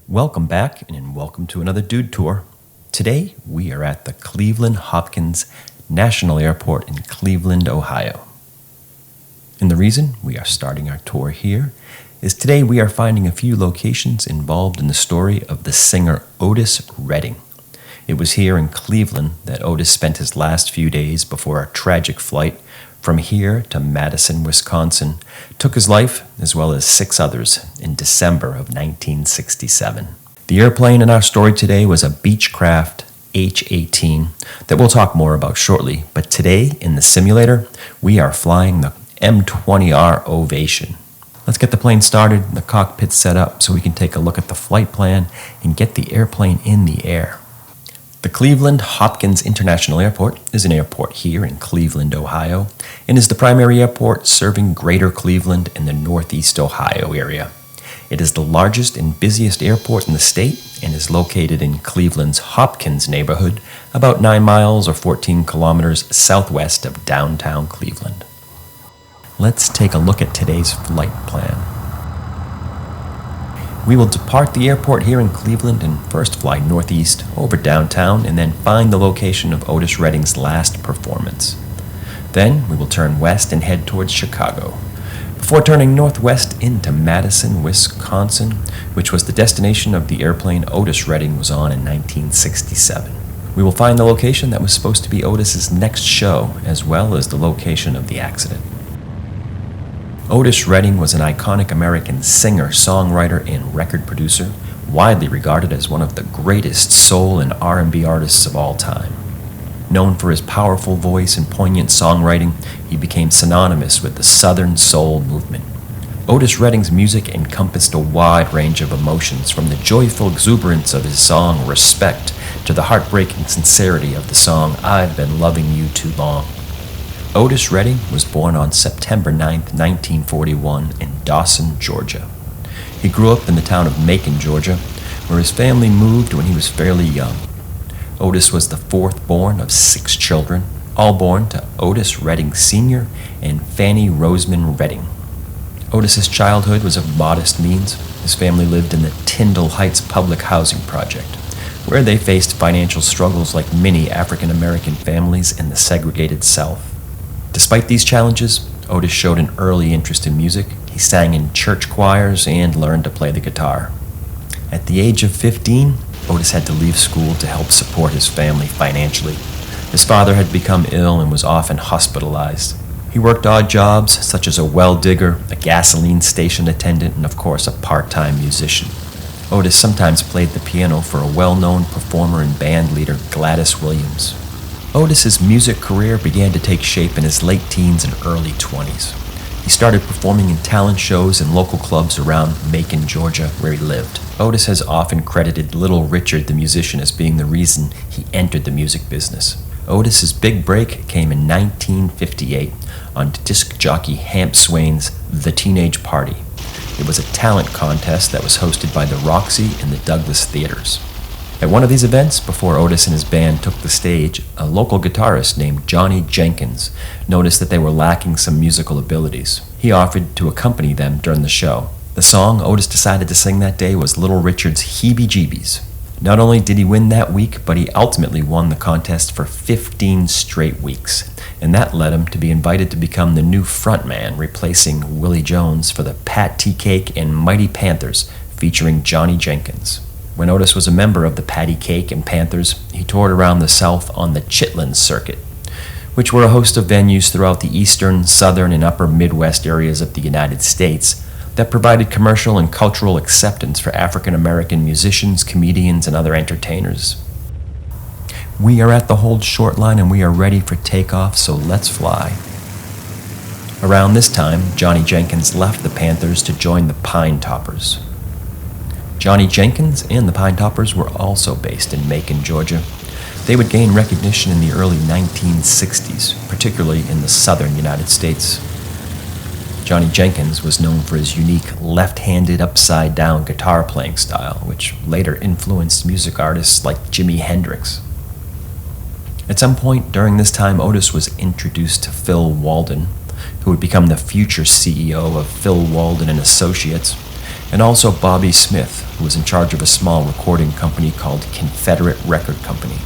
Welcome back and welcome to another Dude Tour. Today we are at the Cleveland Hopkins National Airport in Cleveland, Ohio. And the reason we are starting our tour here is today we are finding a few locations involved in the story of the singer Otis Redding. It was here in Cleveland that Otis spent his last few days before a tragic flight from here to Madison, Wisconsin, took his life, as well as 6 others, in December of 1967. The airplane in our story today was a Beechcraft H-18 that we'll talk more about shortly, but today, in the simulator, we are flying the M20R Ovation. Let's get the plane started and the cockpit set up so we can take a look at the flight plan and get the airplane in the air. The Cleveland Hopkins International Airport is an airport here in Cleveland, Ohio, and is the primary airport serving Greater Cleveland and the Northeast Ohio area. It is the largest and busiest airport in the state and is located in Cleveland's Hopkins neighborhood, about 9 miles or 14 kilometers southwest of downtown Cleveland. Let's take a look at today's flight plan. We will depart the airport here in Cleveland and first fly northeast over downtown and then find the location of Otis Redding's last performance. Then we will turn west and head towards Chicago, before turning northwest into Madison, Wisconsin, which was the destination of the airplane Otis Redding was on in 1967. We will find the location that was supposed to be Otis's next show, as well as the location of the accident. Otis Redding was an iconic American singer, songwriter, and record producer, widely regarded as one of the greatest soul and R&B artists of all time. Known for his powerful voice and poignant songwriting, he became synonymous with the Southern soul movement. Otis Redding's music encompassed a wide range of emotions, from the joyful exuberance of his song Respect to the heartbreaking sincerity of the song I've Been Loving You Too Long. Otis Redding was born on September 9, 1941 in Dawson, Georgia. He grew up in the town of Macon, Georgia, where his family moved when he was fairly young. Otis was the 4th born of 6 children, all born to Otis Redding Sr. and Fanny Roseman Redding. Otis's childhood was of modest means. His family lived in the Tyndall Heights Public Housing Project, where they faced financial struggles like many African American families in the segregated South. Despite these challenges, Otis showed an early interest in music. He sang in church choirs and learned to play the guitar. At the age of 15, Otis had to leave school to help support his family financially. His father had become ill and was often hospitalized. He worked odd jobs such as a well digger, a gasoline station attendant, and of course a part-time musician. Otis sometimes played the piano for a well-known performer and band leader, Gladys Williams. Otis's music career began to take shape in his late teens and early 20s. He started performing in talent shows in local clubs around Macon, Georgia, where he lived. Otis has often credited Little Richard the musician as being the reason he entered the music business. Otis's big break came in 1958 on disc jockey Hamp Swain's The Teenage Party. It was a talent contest that was hosted by the Roxy and the Douglas Theaters. At one of these events, before Otis and his band took the stage, a local guitarist named Johnny Jenkins noticed that they were lacking some musical abilities. He offered to accompany them during the show. The song Otis decided to sing that day was Little Richard's Heebie-Jeebies. Not only did he win that week, but he ultimately won the contest for 15 straight weeks, and that led him to be invited to become the new frontman, replacing Willie Jones for the Pat T. Cake and Mighty Panthers, featuring Johnny Jenkins. When Otis was a member of the Patty Cake and Panthers, he toured around the South on the Chitlin Circuit, which were a host of venues throughout the eastern, southern, and upper Midwest areas of the United States that provided commercial and cultural acceptance for African American musicians, comedians, and other entertainers. We are at the hold short line and we are ready for takeoff, so let's fly. Around this time, Johnny Jenkins left the Panthers to join the Pine Toppers. Johnny Jenkins and the Pine Toppers were also based in Macon, Georgia. They would gain recognition in the early 1960s, particularly in the southern United States. Johnny Jenkins was known for his unique left-handed upside-down guitar playing style, which later influenced music artists like Jimi Hendrix. At some point during this time, Otis was introduced to Phil Walden, who would become the future CEO of Phil Walden and Associates, and also Bobby Smith, who was in charge of a small recording company called Confederate Record Company.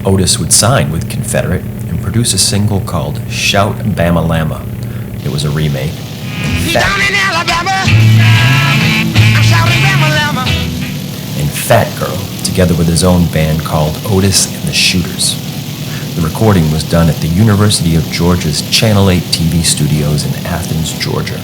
Otis would sign with Confederate and produce a single called Shout Bama Lama. It was a remake. Down in Alabama, I'm shouting Bama Lama. And Fat Girl, together with his own band called Otis and the Shooters. The recording was done at the University of Georgia's Channel 8 TV studios in Athens, Georgia.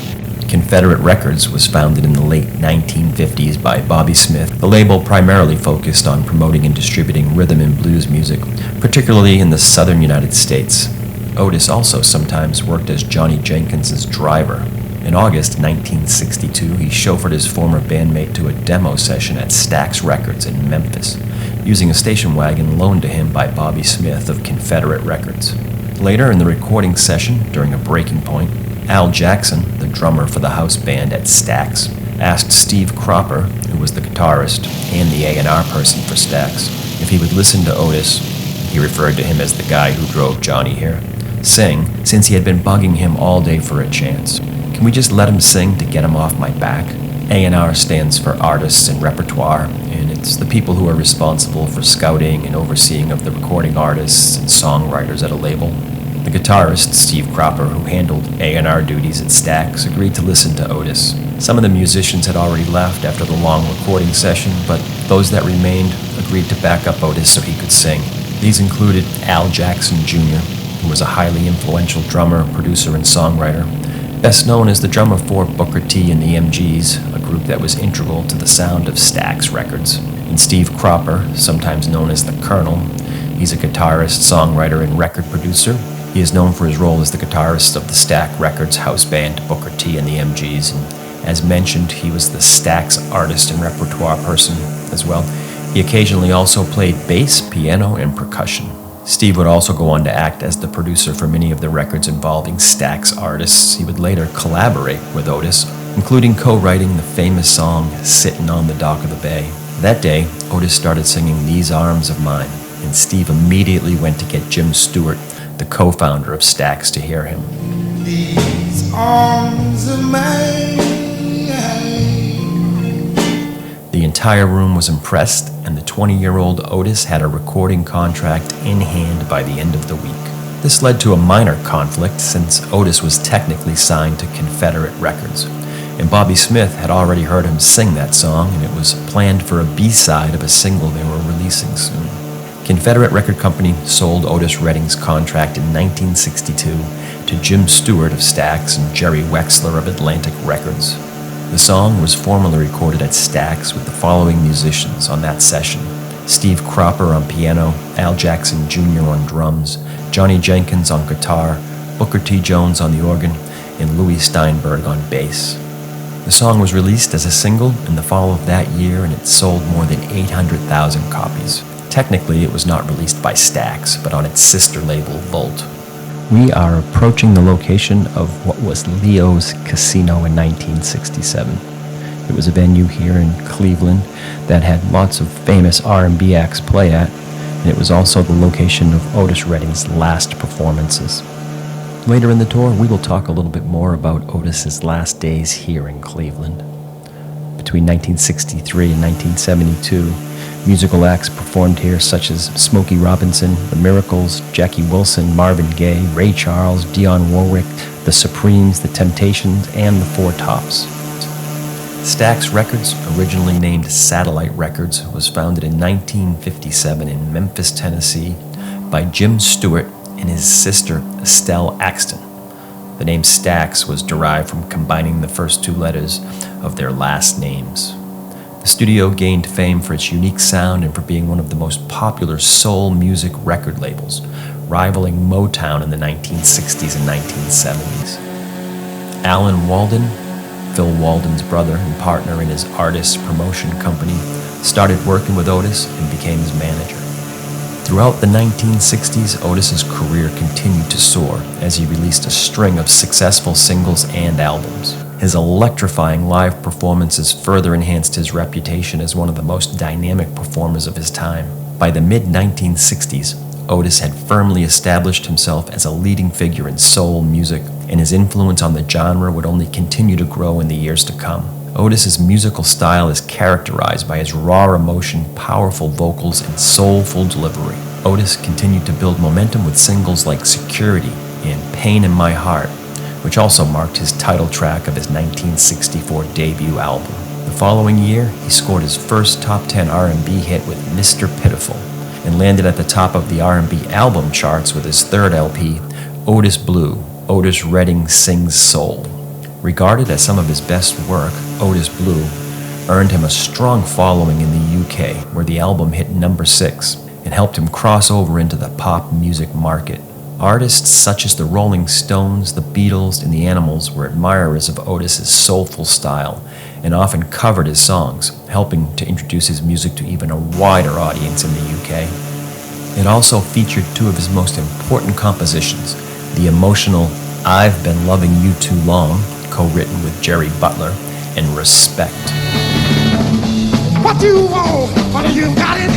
Confederate Records was founded in the late 1950s by Bobby Smith. The label primarily focused on promoting and distributing rhythm and blues music, particularly in the southern United States. Otis also sometimes worked as Johnny Jenkins' driver. In August 1962, he chauffeured his former bandmate to a demo session at Stax Records in Memphis, using a station wagon loaned to him by Bobby Smith of Confederate Records. Later in the recording session, during a breaking point, Al Jackson, the drummer for the house band at Stax, asked Steve Cropper, who was the guitarist and the A&R person for Stax, if he would listen to Otis, he referred to him as the guy who drove Johnny here, sing, since he had been bugging him all day for a chance. Can we just let him sing to get him off my back? A&R stands for Artists and Repertoire, and it's the people who are responsible for scouting and overseeing of the recording artists and songwriters at a label. The guitarist, Steve Cropper, who handled A&R duties at Stax, agreed to listen to Otis. Some of the musicians had already left after the long recording session, but those that remained agreed to back up Otis so he could sing. These included Al Jackson Jr., who was a highly influential drummer, producer, and songwriter, best known as the drummer for Booker T and the MGs, a group that was integral to the sound of Stax Records. And Steve Cropper, sometimes known as the Colonel, he's a guitarist, songwriter, and record producer. He is known for his role as the guitarist of the Stax Records house band Booker T and the MGs, and as mentioned, he was the Stax artist and repertoire person as well. He occasionally also played bass, piano, and percussion. Steve would also go on to act as the producer for many of the records involving Stax artists. He would later collaborate with Otis, including co-writing the famous song Sittin' on the Dock of the Bay. That day, Otis started singing These Arms of Mine, and Steve immediately went to get Jim Stewart, the co-founder of Stax, to hear him. These arms of mine. The entire room was impressed, and the 20-year-old Otis had a recording contract in hand by the end of the week. This led to a minor conflict since Otis was technically signed to Confederate Records, and Bobby Smith had already heard him sing that song, and it was planned for a B-side of a single they were releasing soon. Confederate Record Company sold Otis Redding's contract in 1962 to Jim Stewart of Stax and Jerry Wexler of Atlantic Records. The song was formally recorded at Stax with the following musicians on that session: Steve Cropper on piano, Al Jackson Jr. on drums, Johnny Jenkins on guitar, Booker T. Jones on the organ, and Louis Steinberg on bass. The song was released as a single in the fall of that year, and it sold more than 800,000 copies. Technically, it was not released by Stax, but on its sister label, Volt. We are approaching the location of what was Leo's Casino in 1967. It was a venue here in Cleveland that had lots of famous R&B acts play at, and it was also the location of Otis Redding's last performances. Later in the tour, we will talk a little bit more about Otis's last days here in Cleveland. Between 1963 and 1972, musical acts performed here such as Smokey Robinson, The Miracles, Jackie Wilson, Marvin Gaye, Ray Charles, Dionne Warwick, The Supremes, The Temptations, and The Four Tops. Stax Records, originally named Satellite Records, was founded in 1957 in Memphis, Tennessee by Jim Stewart and his sister Estelle Axton. The name Stax was derived from combining the first two letters of their last names. The studio gained fame for its unique sound and for being one of the most popular soul music record labels, rivaling Motown in the 1960s and 1970s. Alan Walden, Phil Walden's brother and partner in his artist promotion company, started working with Otis and became his manager. Throughout the 1960s, Otis's career continued to soar as he released a string of successful singles and albums. His electrifying live performances further enhanced his reputation as one of the most dynamic performers of his time. By the mid-1960s, Otis had firmly established himself as a leading figure in soul music, and his influence on the genre would only continue to grow in the years to come. Otis's musical style is characterized by his raw emotion, powerful vocals, and soulful delivery. Otis continued to build momentum with singles like Security and Pain in My Heart, which also marked his title track of his 1964 debut album. The following year, he scored his first top 10 R&B hit with Mr. Pitiful, and landed at the top of the R&B album charts with his third LP, Otis Blue, Otis Redding Sings Soul. Regarded as some of his best work, Otis Blue earned him a strong following in the UK, where the album hit number 6 and helped him cross over into the pop music market. Artists such as the Rolling Stones, the Beatles, and the Animals were admirers of Otis's soulful style and often covered his songs, helping to introduce his music to even a wider audience in the UK. It also featured two of his most important compositions, the emotional I've Been Loving You Too Long, co-written with Jerry Butler, and Respect. What you want, what you got it.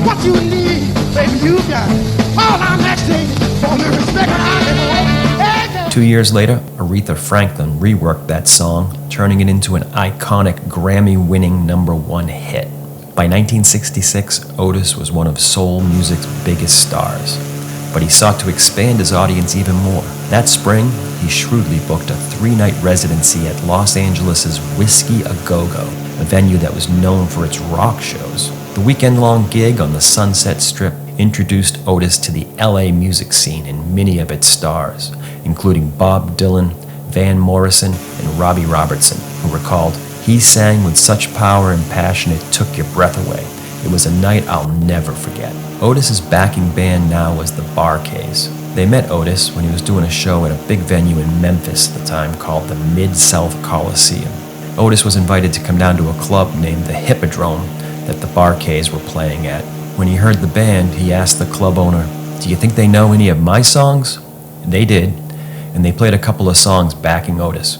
What you need, baby, you got it. All I'm asking for the respect I want. 2 years later, Aretha Franklin reworked that song, turning it into an iconic Grammy-winning #1 hit. By 1966, Otis was one of soul music's biggest stars, but he sought to expand his audience even more. That spring, he shrewdly booked a 3-night residency at Los Angeles' Whiskey A Go-Go, a venue that was known for its rock shows. The weekend-long gig on the Sunset Strip introduced Otis to the LA music scene and many of its stars, including Bob Dylan, Van Morrison, and Robbie Robertson, who recalled, "He sang with such power and passion it took your breath away. It was a night I'll never forget." Otis's backing band now was the Bar-Kays. They met Otis when he was doing a show at a big venue in Memphis at the time called the Mid-South Coliseum. Otis was invited to come down to a club named the Hippodrome that the Bar-Kays were playing at. When he heard the band, he asked the club owner, "Do you think they know any of my songs?" And they did, and they played a couple of songs backing Otis.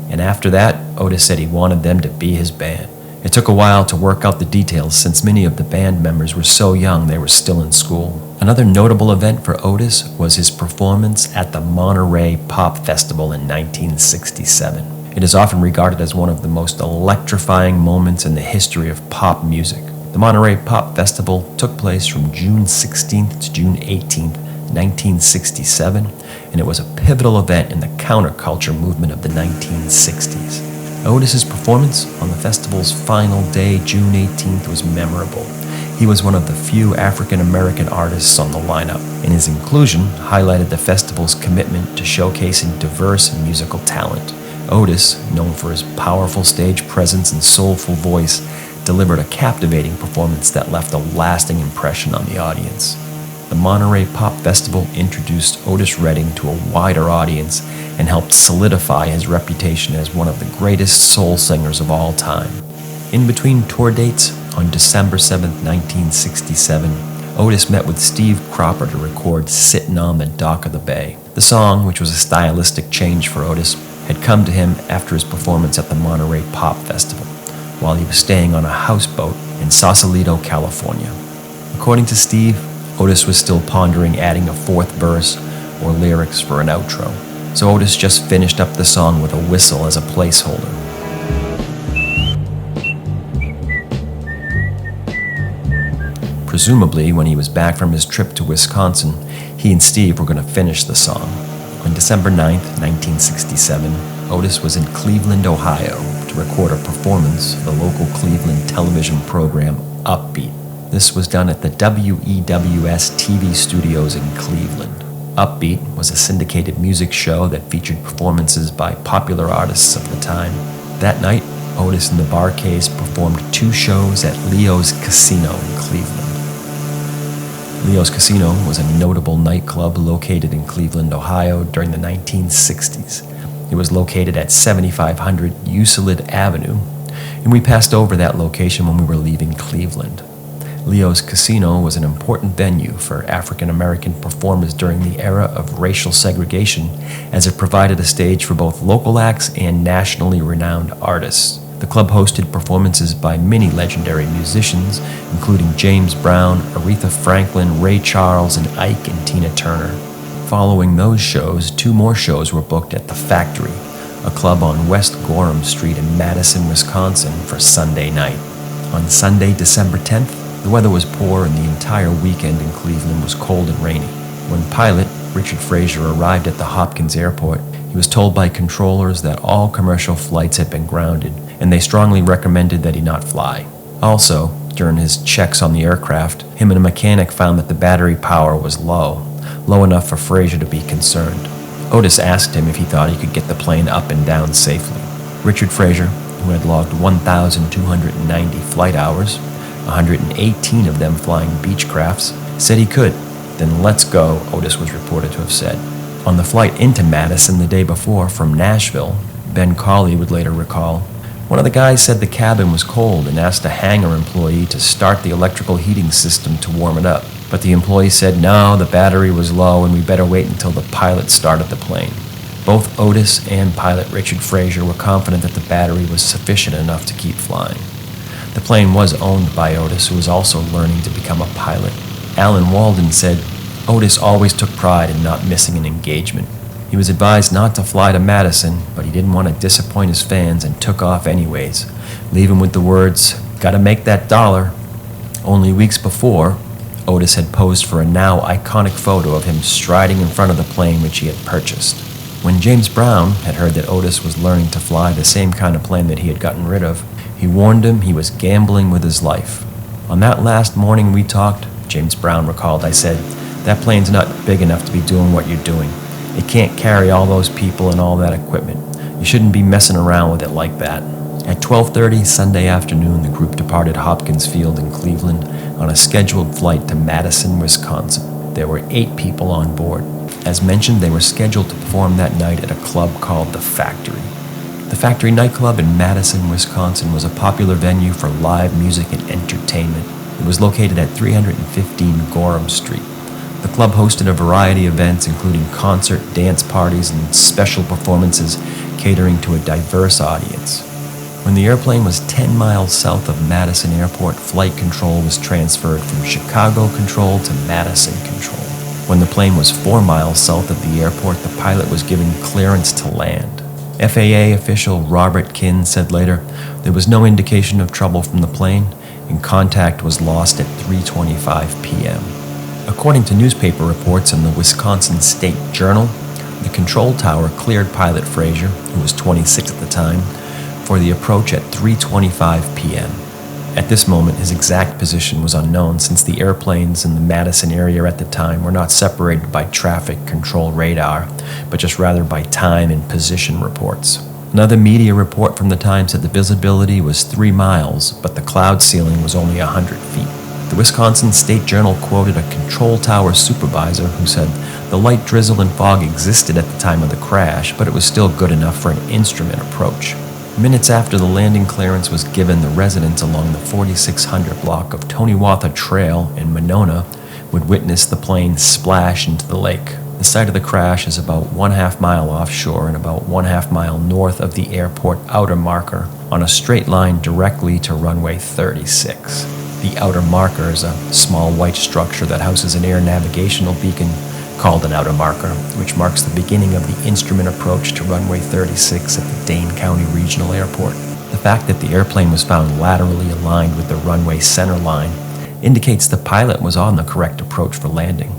And after that, Otis said he wanted them to be his band. It took a while to work out the details since many of the band members were so young they were still in school. Another notable event for Otis was his performance at the Monterey Pop Festival in 1967. It is often regarded as one of the most electrifying moments in the history of pop music. The Monterey Pop Festival took place from June 16th to June 18th, 1967, and it was a pivotal event in the counterculture movement of the 1960s. Otis's performance on the festival's final day, June 18th, was memorable. He was one of the few African-American artists on the lineup, and his inclusion highlighted the festival's commitment to showcasing diverse musical talent. Otis, known for his powerful stage presence and soulful voice, delivered a captivating performance that left a lasting impression on the audience. The Monterey Pop Festival introduced Otis Redding to a wider audience and helped solidify his reputation as one of the greatest soul singers of all time. In between tour dates, on December 7, 1967, Otis met with Steve Cropper to record Sittin' on the Dock of the Bay. The song, which was a stylistic change for Otis, had come to him after his performance at the Monterey Pop Festival, while he was staying on a houseboat in Sausalito, California. According to Steve, Otis was still pondering adding a fourth verse or lyrics for an outro, so Otis just finished up the song with a whistle as a placeholder. Presumably, when he was back from his trip to Wisconsin, he and Steve were going to finish the song. On December 9th, 1967, Otis was in Cleveland, Ohio, to record a performance of the local Cleveland television program Upbeat. This was done at the WEWS TV studios in Cleveland. Upbeat was a syndicated music show that featured performances by popular artists of the time. That night, Otis and the Bar-Kays performed 2 shows at Leo's Casino in Cleveland. Leo's Casino was a notable nightclub located in Cleveland, Ohio during the 1960s. It was located at 7500 Euclid Avenue, and we passed over that location when we were leaving Cleveland. Leo's Casino was an important venue for African American performers during the era of racial segregation, as it provided a stage for both local acts and nationally renowned artists. The club hosted performances by many legendary musicians, including James Brown, Aretha Franklin, Ray Charles, and Ike and Tina Turner. Following those shows, 2 more shows were booked at The Factory, a club on West Gorham Street in Madison, Wisconsin, for Sunday night. On Sunday, December 10th, the weather was poor and the entire weekend in Cleveland was cold and rainy. When pilot Richard Frazier arrived at the Hopkins Airport, he was told by controllers that all commercial flights had been grounded, and they strongly recommended that he not fly. Also, during his checks on the aircraft, him and a mechanic found that the battery power was low enough for Frazier to be concerned. Otis asked him if he thought he could get the plane up and down safely. Richard Frazier, who had logged 1,290 flight hours, 118 of them flying Beechcrafts, said he could. "Then let's go," Otis was reported to have said. On the flight into Madison the day before from Nashville, Ben Cawley would later recall, "One of the guys said the cabin was cold and asked a hangar employee to start the electrical heating system to warm it up. But the employee said no, the battery was low and we better wait until the pilot started the plane." Both Otis and pilot Richard Frazier were confident that the battery was sufficient enough to keep flying. The plane was owned by Otis, who was also learning to become a pilot. Alan Walden said, "Otis always took pride in not missing an engagement. He was advised not to fly to Madison, but he didn't want to disappoint his fans and took off anyways, leaving with the words, 'Gotta make that dollar.'" Only weeks before, Otis had posed for a now iconic photo of him striding in front of the plane which he had purchased. When James Brown had heard that Otis was learning to fly the same kind of plane that he had gotten rid of, he warned him he was gambling with his life. "On that last morning we talked," James Brown recalled, "I said, that plane's not big enough to be doing what you're doing. It can't carry all those people and all that equipment. You shouldn't be messing around with it like that." At 12:30 Sunday afternoon, the group departed Hopkins Field in Cleveland on a scheduled flight to Madison, Wisconsin. There were 8 people on board. As mentioned, they were scheduled to perform that night at a club called The Factory. The Factory nightclub in Madison, Wisconsin was a popular venue for live music and entertainment. It was located at 315 Gorham Street. The club hosted a variety of events, including concert, dance parties, and special performances catering to a diverse audience. When the airplane was 10 miles south of Madison Airport, flight control was transferred from Chicago Control to Madison Control. When the plane was 4 miles south of the airport, the pilot was given clearance to land. FAA official Robert Kinn said later, "There was no indication of trouble from the plane, and contact was lost at 3:25 p.m. According to newspaper reports in the Wisconsin State Journal, the control tower cleared pilot Frazier, who was 26 at the time, for the approach at 3:25 p.m. At this moment, his exact position was unknown since the airplanes in the Madison area at the time were not separated by traffic control radar, but just rather by time and position reports. Another media report from the time said the visibility was 3 miles, but the cloud ceiling was only 100 feet. The Wisconsin State Journal quoted a control tower supervisor who said the light drizzle and fog existed at the time of the crash, but it was still good enough for an instrument approach. Minutes after the landing clearance was given, the residents along the 4600 block of Tonywatha Trail in Monona would witness the plane splash into the lake. The site of the crash is about 1/2 mile offshore and about 1/2 mile north of the airport outer marker on a straight line directly to runway 36. The outer marker is a small white structure that houses an air navigational beacon called an outer marker, which marks the beginning of the instrument approach to runway 36 at the Dane County Regional Airport. The fact that the airplane was found laterally aligned with the runway center line indicates the pilot was on the correct approach for landing.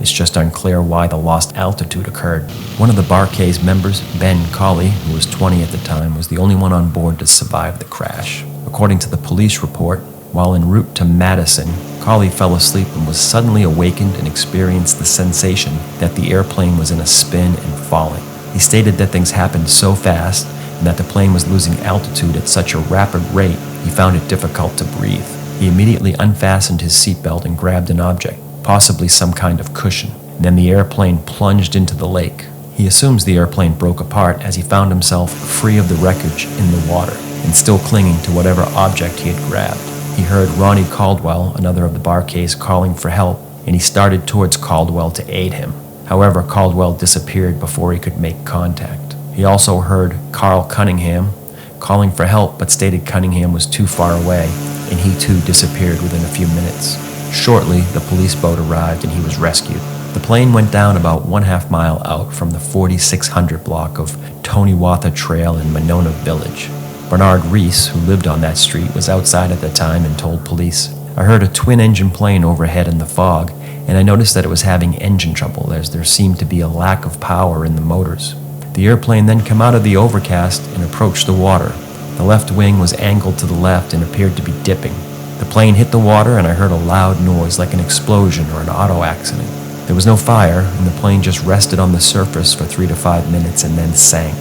It's just unclear why the lost altitude occurred. One of the Bar-Kays members, Ben Cawley, who was 20 at the time, was the only one on board to survive the crash. According to the police report, while en route to Madison, Cawley fell asleep and was suddenly awakened and experienced the sensation that the airplane was in a spin and falling. He stated that things happened so fast and that the plane was losing altitude at such a rapid rate he found it difficult to breathe. He immediately unfastened his seatbelt and grabbed an object, possibly some kind of cushion, and then the airplane plunged into the lake. He assumes the airplane broke apart as he found himself free of the wreckage in the water and still clinging to whatever object he had grabbed. He heard Ronnie Caldwell, another of the Bar-Kays, calling for help, and he started towards Caldwell to aid him. However, Caldwell disappeared before he could make contact. He also heard Carl Cunningham calling for help, but stated Cunningham was too far away, and he too disappeared within a few minutes. Shortly, the police boat arrived and he was rescued. The plane went down about 1/2 mile out from the 4600 block of Toniwatha Trail in Monona Village. Bernard Reese, who lived on that street, was outside at the time and told police, "I heard a twin-engine plane overhead in the fog, and I noticed that it was having engine trouble as there seemed to be a lack of power in the motors. The airplane then came out of the overcast and approached the water. The left wing was angled to the left and appeared to be dipping. The plane hit the water and I heard a loud noise like an explosion or an auto accident. There was no fire, and the plane just rested on the surface for 3 to 5 minutes and then sank."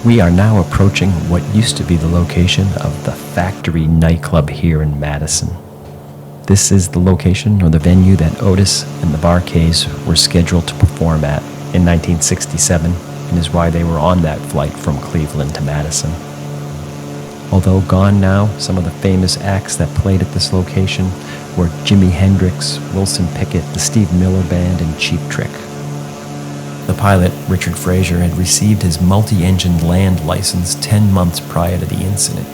We are now approaching what used to be the location of the Factory nightclub here in Madison. This is the location or the venue that Otis and the Bar-Kays were scheduled to perform at in 1967, and is why they were on that flight from Cleveland to Madison. Although gone now, some of the famous acts that played at this location were Jimi Hendrix, Wilson Pickett, the Steve Miller Band, and Cheap Trick. The pilot, Richard Frazier, had received his multi-engine land license 10 months prior to the incident.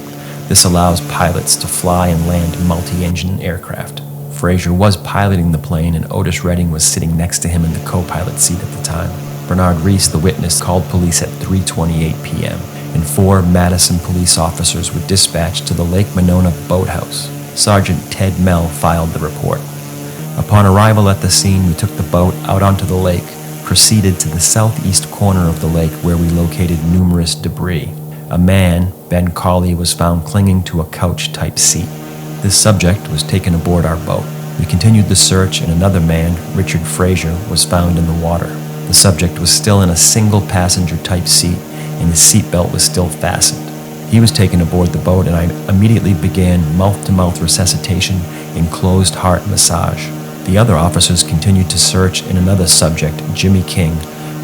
This allows pilots to fly and land multi-engine aircraft. Frazier was piloting the plane, and Otis Redding was sitting next to him in the co-pilot seat at the time. Bernard Reese, the witness, called police at 3:28 p.m., and 4 Madison police officers were dispatched to the Lake Monona boathouse. Sergeant Ted Mell filed the report. Upon arrival at the scene, we took the boat out onto the lake, proceeded to the southeast corner of the lake where we located numerous debris. A man, Ben Cawley, was found clinging to a couch-type seat. This subject was taken aboard our boat. We continued the search, and another man, Richard Frazier, was found in the water. The subject was still in a single passenger-type seat, and his seatbelt was still fastened. He was taken aboard the boat, and I immediately began mouth-to-mouth resuscitation and closed-heart massage. The other officers continued to search, and another subject, Jimmy King,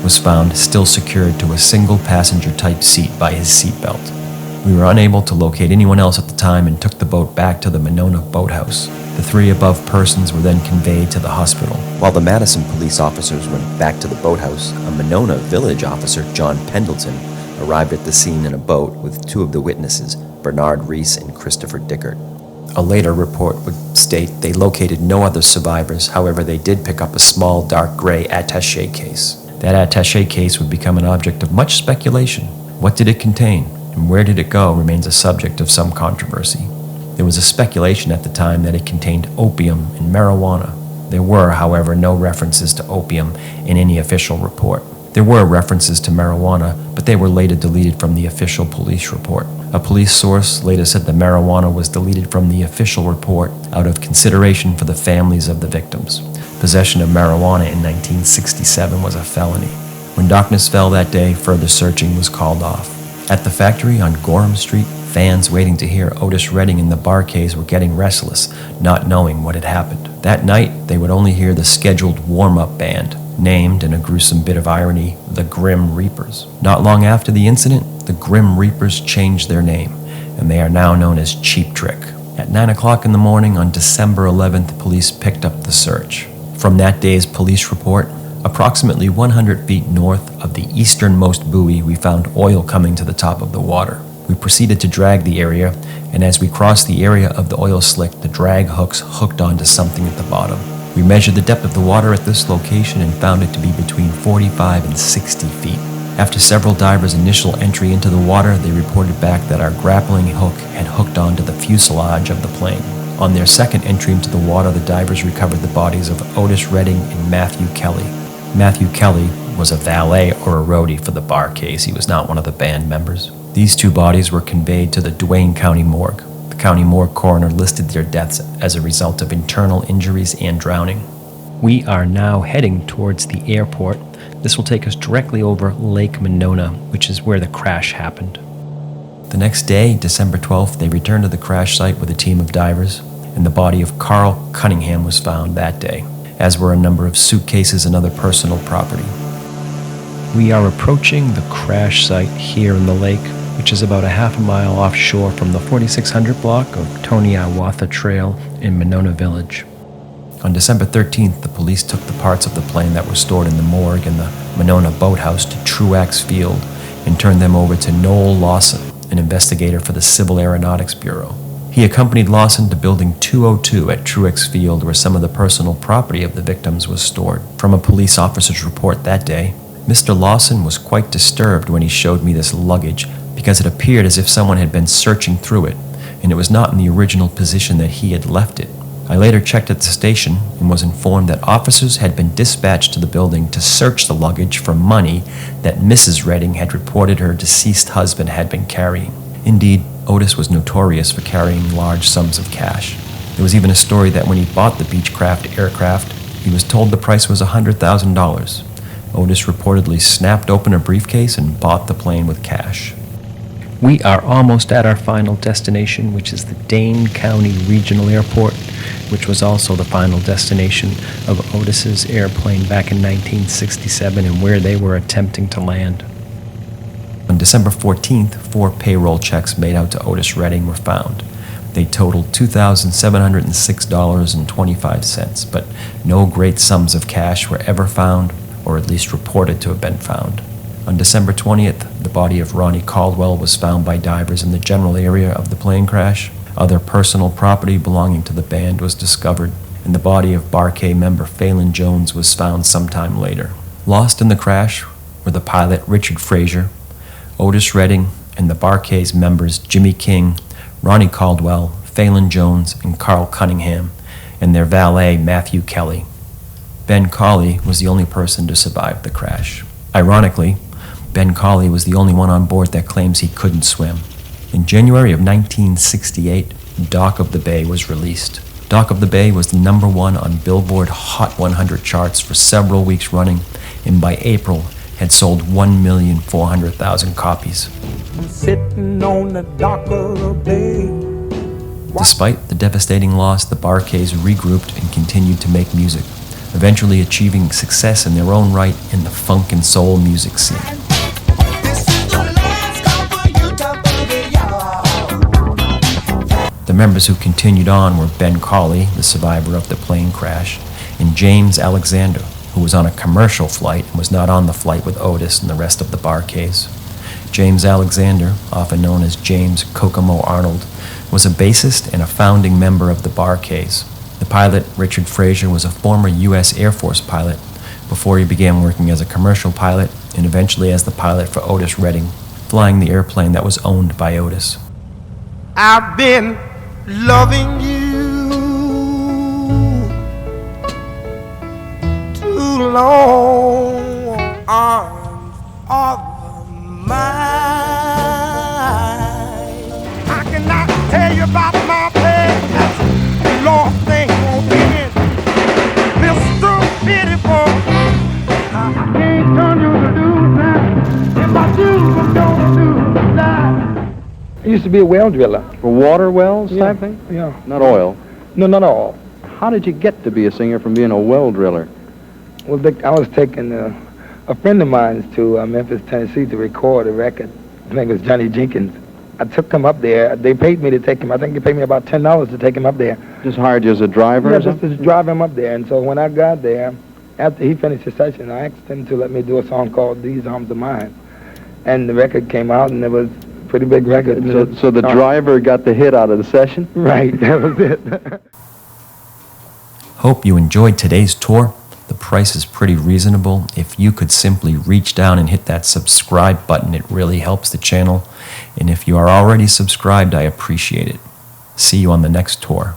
was found still secured to a single passenger-type seat by his seatbelt. We were unable to locate anyone else at the time and took the boat back to the Monona boathouse. The 3 above persons were then conveyed to the hospital. While the Madison police officers went back to the boathouse, a Monona village officer, John Pendleton, arrived at the scene in a boat with 2 of the witnesses, Bernard Reese and Christopher Dickert. A later report would state they located no other survivors. However, they did pick up a small dark gray attaché case. That attaché case would become an object of much speculation. What did it contain, and where did it go remains a subject of some controversy. There was a speculation at the time that it contained opium and marijuana. There were, however, no references to opium in any official report. There were references to marijuana, but they were later deleted from the official police report. A police source later said the marijuana was deleted from the official report out of consideration for the families of the victims. Possession of marijuana in 1967 was a felony. When darkness fell that day, further searching was called off. At the factory on Gorham Street, fans waiting to hear Otis Redding and the Bar-Kays were getting restless, not knowing what had happened. That night, they would only hear the scheduled warm-up band, named, in a gruesome bit of irony, the Grim Reapers. Not long after the incident, the Grim Reapers changed their name, and they are now known as Cheap Trick. At 9 o'clock in the morning on December 11th, police picked up the search. From that day's police report, approximately 100 feet north of the easternmost buoy, we found oil coming to the top of the water. We proceeded to drag the area, and as we crossed the area of the oil slick, the drag hooks hooked onto something at the bottom. We measured the depth of the water at this location and found it to be between 45 and 60 feet. After several divers' initial entry into the water, they reported back that our grappling hook had hooked onto the fuselage of the plane. On their second entry into the water, the divers recovered the bodies of Otis Redding and Matthew Kelly. Matthew Kelly was a valet or a roadie for the Bar-Kays. He was not one of the band members. These 2 bodies were conveyed to the Duane County morgue. The county morgue coroner listed their deaths as a result of internal injuries and drowning. We are now heading towards the airport This will take us directly over Lake Monona, which is where the crash happened. The next day, December 12th, they returned to the crash site with a team of divers, and the body of Carl Cunningham was found that day, as were a number of suitcases and other personal property. We are approaching the crash site here in the lake, which is about a half a mile offshore from the 4600 block of Tony-Iwatha Trail in Monona Village. On December 13th, the police took the parts of the plane that were stored in the morgue in the Monona boathouse to Truax Field and turned them over to Noel Lawson, an investigator for the Civil Aeronautics Bureau. He accompanied Lawson to Building 202 at Truax Field, where some of the personal property of the victims was stored. From a police officer's report that day, Mr. Lawson was quite disturbed when he showed me this luggage because it appeared as if someone had been searching through it, and it was not in the original position that he had left it. I later checked at the station and was informed that officers had been dispatched to the building to search the luggage for money that Mrs. Redding had reported her deceased husband had been carrying. Indeed, Otis was notorious for carrying large sums of cash. There was even a story that when he bought the Beechcraft aircraft, he was told the price was $100,000. Otis reportedly snapped open a briefcase and bought the plane with cash. We are almost at our final destination, which is the Dane County Regional Airport, which was also the final destination of Otis's airplane back in 1967 and where they were attempting to land. On December 14th, 4 payroll checks made out to Otis Redding were found. They totaled $2,706.25, but no great sums of cash were ever found, or at least reported to have been found. On December 20th, the body of Ronnie Caldwell was found by divers in the general area of the plane crash. Other personal property belonging to the band was discovered, and the body of Bar-K member Phelan Jones was found sometime later. Lost in the crash were the pilot Richard Frazier, Otis Redding, and the Bar-K's members Jimmy King, Ronnie Caldwell, Phelan Jones, and Carl Cunningham, and their valet Matthew Kelly. Ben Cawley was the only person to survive the crash. Ironically, Ben Cawley was the only one on board that claims he couldn't swim. In January of 1968, Dock of the Bay was released. Dock of the Bay was the #1 on Billboard Hot 100 charts for several weeks running, and by April had sold 1,400,000 copies. Sitting on the dock of the bay. Despite the devastating loss, the Bar-K's regrouped and continued to make music, eventually achieving success in their own right in the funk and soul music scene. The members who continued on were Ben Cawley, the survivor of the plane crash, and James Alexander, who was on a commercial flight and was not on the flight with Otis and the rest of the Bar-K's. James Alexander, often known as James Kokomo Arnold, was a bassist and a founding member of the Bar-K's. The pilot, Richard Frazier, was a former U.S. Air Force pilot before he began working as a commercial pilot and eventually as the pilot for Otis Redding, flying the airplane that was owned by Otis. I've been loving you too long, arms of mine. I cannot tell you about my past, Lord, things won't begin. Mr. Pitiful, I can't turn you to do that. If I do, I'm gonna do that. I used to be a well driller. For water wells Yeah, type thing? yeah. Not oil. No, not all. How did you get to be a singer from being a well driller? Well, I was taking a friend of mine to Memphis, Tennessee to record a record. I think it was Johnny Jenkins. I took him up there. They paid me to take him. I think they paid me about $10 to take him up there. Just hired you as a driver Yeah, or just something? to drive him up there. And so when I got there, after he finished his session, I asked him to let me do a song called These Arms Are Mine. And the record came out, and it was a pretty big record. So the driver got the hit out of the session? Right, that was it. Hope you enjoyed today's tour. The price is pretty reasonable. If you could simply reach down and hit that subscribe button, it really helps the channel. And if you are already subscribed, I appreciate it. See you on the next tour.